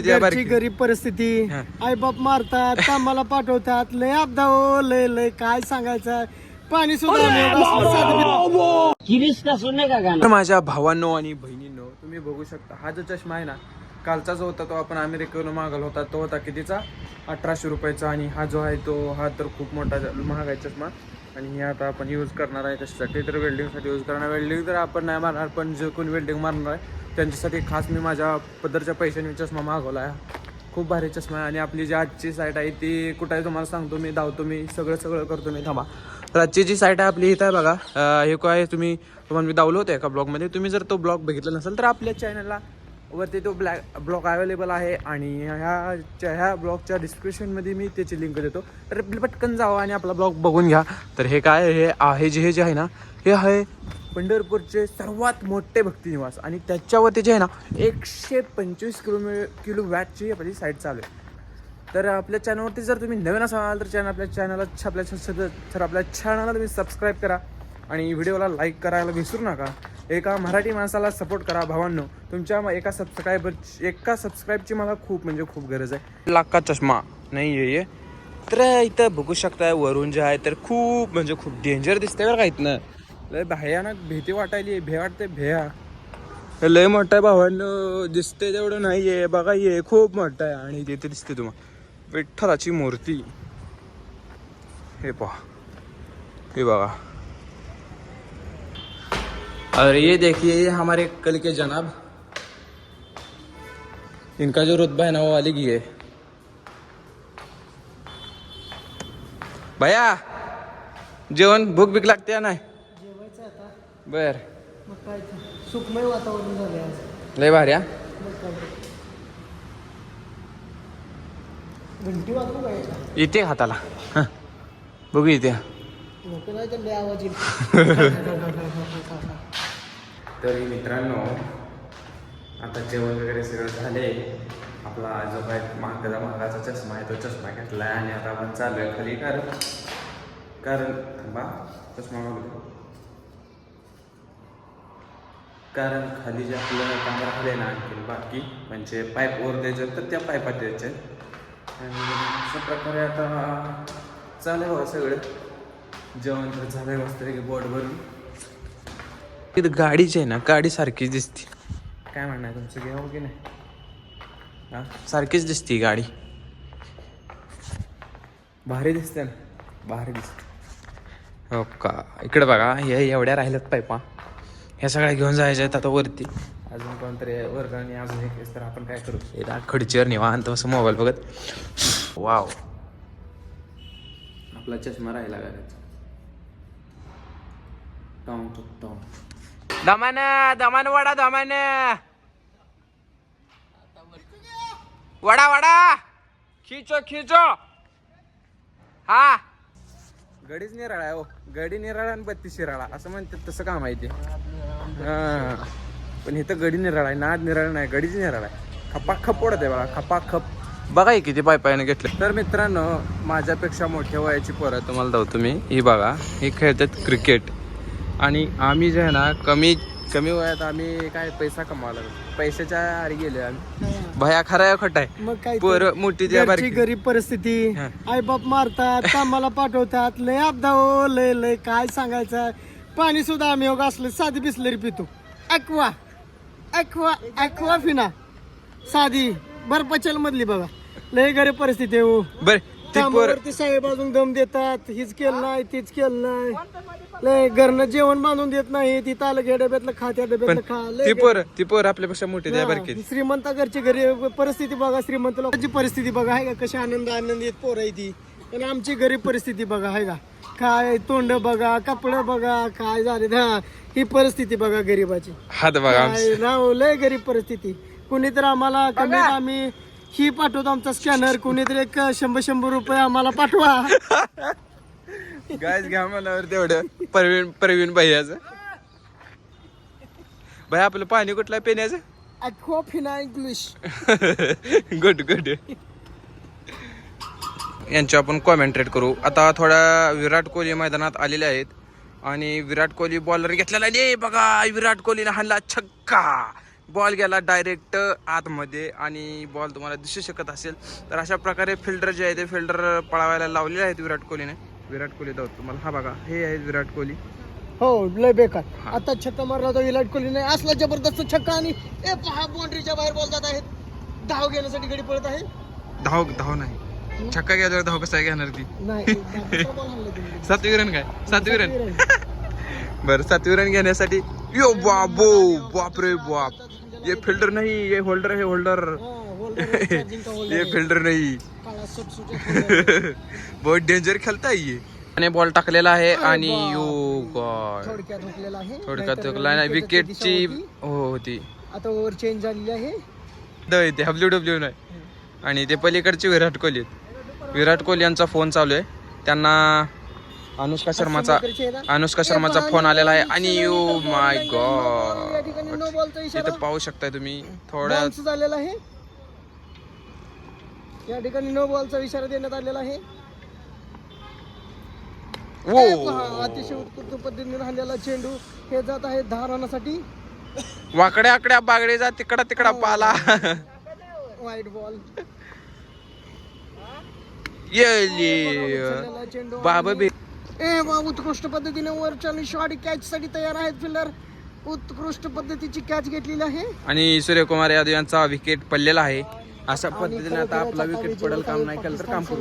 घरची गरीब परिस्थिती, आई बाप मारतात, कामाला पाठवतात, लय अपदा हो, लय लय काय सांगायचं, पाणी सुद्धा माझ्या भावांनो आणि बहिणींनो, तुम्ही बघू शकता हा जो चष्मा आहे ना, कालचा जो होता तो आपण अमेरिकेवरून मागवला होता, तो होता कितीचा, 1800 रुपयाचा. आणि हा जो आहे तो हा तर खूप मोठा महाग आहे चष्मा. आणि हे आता आपण यूज करणार आहे कशासाठी, तर वेल्डिंगसाठी यूज करणार. वेल्डिंग तर आपण नाही मारणार, पण जे कोणी वेल्डिंग मारणार आहे त्यांच्यासाठी खास मी माझ्या पदरच्या पैशाने चष्मा मागवला आहे. खूप भारी चष्मा आहे. आणि आपली जी आजची साईट आहे ती कुठं आहे तुम्हाला सांगतो, मी धावतो, मी सगळं करतो मी, थांबा. तर आजची जी साईट आहे आपली इथं आहे बघा. हे काय तुम्हाला मी दावलं होतं एका ब्लॉगमध्ये. तुम्ही जर तो ब्लॉग बघितला नसेल तर आपल्या चॅनलला वरती तो ब्लॉग अवेलेबल आहे. आणि ह्या ब्लॉगच्या डिस्क्रिप्शनमध्ये मी त्याची लिंक देतो, तर पटकन जावा आणि आपला ब्लॉग बघून घ्या. तर हे काय हे जे आहे ना, हे आहे पंढरपूरचे सर्वात मोठे भक्तिनिवास. आणि त्याच्यावरती जे आहे ना 125 किलो वॅटची आपली साईट चालू आहे. तर आपल्या चॅनलवरती जर तुम्ही नवीन असाल तर आपल्या चॅनलला तुम्ही सबस्क्राईब करा आणि व्हिडिओला लाईक करायला विसरू नका. एका मराठी माणसाला सपोर्ट करा भावांनो. तुमच्या एका सबस्क्राईबची मला खूप म्हणजे खूप गरज आहे. लाका चष्मा नाही आहे तर इथं बघू शकताय वरून जे आहे तर खूप म्हणजे खूप डेंजर दिसतंय बरं का. इथनं लय भयानक भीती वाटायली, वाटते भ्या. लय मोठं आहे भावांनो, दिसते तेवढं नाही आहे बघा, ये खूप मोठं आहे. आणि तिथे दिसते तुम्हाला विठ्ठलाची मूर्ती, हे पहा, हे बघा. और ये देखिए हमारे कल के जनाब, इनका जो रुतबा है ना वो अलग ही है. भैया जेवण भूक भीक लागते ना? जेवायचं आता. बर, मग काय सुखमय वातावरण झाले आज. लय भारी. घंटी वाजू काय इथे हाताला बघू इथे. नको नाही तर आवाज येईल. तरी मित्रांनो आता जेवण वगैरे सगळं झाले. आपला जो काय महागाचा चष्मा आहे तो चष्मा घेतला आहे आणि आता आपण चालू आहे खाली. कारण थांबा, चष्मा मागवतो. कारण खाली जे आपलं कॅमेरा आले ना आणखी बाकी म्हणजे पाईप वर द्यायचे तर त्या पाईपात द्यायचे. आणि अशा प्रकारे आता चालू आहे सगळं. जेवण तर झालंय मस्तपैकी बोट भरून. तिथं गाडीची आहे ना, गाडी सारखीच दिसते. काय म्हणणं आहे तुमचं, घ्यावं की नाही? हां, सारखीच दिसते गाडी, भारी दिसते ना, भारी दिसते. हो का, इकडे बघा, हे एवढ्या राहिल्यात पाईपा, ह्या सगळ्या घेऊन जायच्या आहेत आता वरती. अजून कोणतरी वर्गाने अजून एक तर आपण काय करू, खडचीवर निवांत असं मोबाईल बघत. वाव, आपला चष्मा राहिला घरात. दमान वडा, दमान वडा खिचो. हा, गडीच निराळा आहे. हो, गडी निराळा आणि बत्ती शिराळा असं म्हणतात, तसं काम आहे ते. हा, पण इथं गडी निराळा आहे, नाद निराळा नाही, गडीच निराळा आहे. खपाखप ओढत आहे बघा, खपाखप. बघा ही किती पायपाने घेतले. तर मित्रांनो, माझ्यापेक्षा मोठ्या वयाची पोरं तुम्हाला धावतो मी. ही बघा, ही खेळतात क्रिकेट. आणि आम्ही जे आहे ना कमी वयात आम्ही काय पैसा कमावला, पैशाच्या आरी गेले आम्ही. भया खरा आहे खोटा आहे? मग काय पोरं मोठी घरची गरीब परिस्थिती, आई बाप मारतात, कामाला पाठवतात, लय अपदा हो, लय लय काय सांगायचं, पाणी सुद्धा आम्ही असलं साधी बिसलरी पितो. ॲक्वा फिना साधी बर्फाचल मधली बघा. लय गरीब परिस्थिती आहे हो. कामावरती साहेब अजून दम देतात, हीच केलं नाही तीच केलं नाही, लय घरनं जेवण बांधून देत नाही, तिथं आलं घे डब्यातलं खा, त्या डब्यातलं खा. ती पोर आपल्यापेक्षा मोठी आहे. श्रीमंत घरची गरीब परिस्थिती बघा, श्रीमंत लोकांची परिस्थिती बघा, आहे का कशी आनंदित पोरं आहे ती. आणि आमची गरीब परिस्थिती बघा, आहे का काय तोंड बघा, कपडे बघा काय झाले. ही परिस्थिती बघा गरीबाची, हात बघा, लय गरीब परिस्थिती. कुणी तर आम्हाला कमी आम्ही ही पाठवतो आमचा स्कॅनर, कुणीतरी एक 100 रुपये आम्हाला पाठवा. गायच घ्या मनावर तेवढं. प्रवीण भैयाचं भैया, आपलं पाणी कुठलं पिण्याचं? ॲक्वाफिना इंग्लिश. गुड. यांची आपण कॉमेंट्रेट करू. आता थोड्या विराट कोहली मैदानात आलेले आहेत आणि विराट कोहली बॉलर घेतलेला आहे बघा. विराट कोहलीने हाणला छक्का. बॉल गेला डायरेक्ट आतमध्ये आणि बॉल तुम्हाला दिसू शकत असेल. तर अशा प्रकारे फिल्डर जे आहे ते फिल्डर पळावायला लावलेले आहेत विराट कोहलीने. विराट कोहली दाखवतो तुम्हाला, हा बघा हे आहे विराट कोहली. हो लय बेकार. आता छक्का मारला होता विराट कोहलीने, असला जबरदस्त छक्का आणि ए पहा बाउंड्रीच्या बाहेर बॉल जात आहेत. धाव घेण्यासाठी गडी पळत आहे. धाव नाही, छक्का घ्यायचा धाव कसा घेणार ती. नाही 7वी रन काय 7वी रन बरं 7वी रन घेण्यासाठी यो बाबो बापरे बाप. ये फिल्डर नहीं, ये होल्डर है, होल्डर. ये फिल्डर नहीं. बहुत डेंजर खेळता है ये. आणि बॉल टाकलेला आहे आणि यो गॉड थोडक्यात थुकला नाही. विकेटची होती. आता ओव्हर चेंज झालेली आहे. WW नाही. आणि ते पलीकडचे विराट कोहली. विराट कोहली यांचा फोन चालू आहे. त्यांना अनुष्का शर्माचा फोन आलेला आहे आणि यू माय गॉड इथं पाहू शकताय तुम्ही. थोड्या झालेला आहे या ठिकाणी नो बॉलचा इशारा देण्यात आलेला आहे. अतिशय उत्कृष्ट पद्धतीने राहिलेला चेंडू हे जात आहे 10 रनासाठी. वाकड्या आकड्या बागडे जा तिकडा पाला. वाईट बॉल बाबा बे उत्कृष्ट पद्धतीने वरच्या शॉट कॅच साठी तयार आहेत. फिल्डर उत्कृष्ट पद्धतीची कॅच घेतलेली आहे आणि सूर्यकुमार यादव यांचा विकेट पडलेला आहे. अशा पद्धतीने आता आपला विकेट पडेल काम नाही केलं तर काम करू.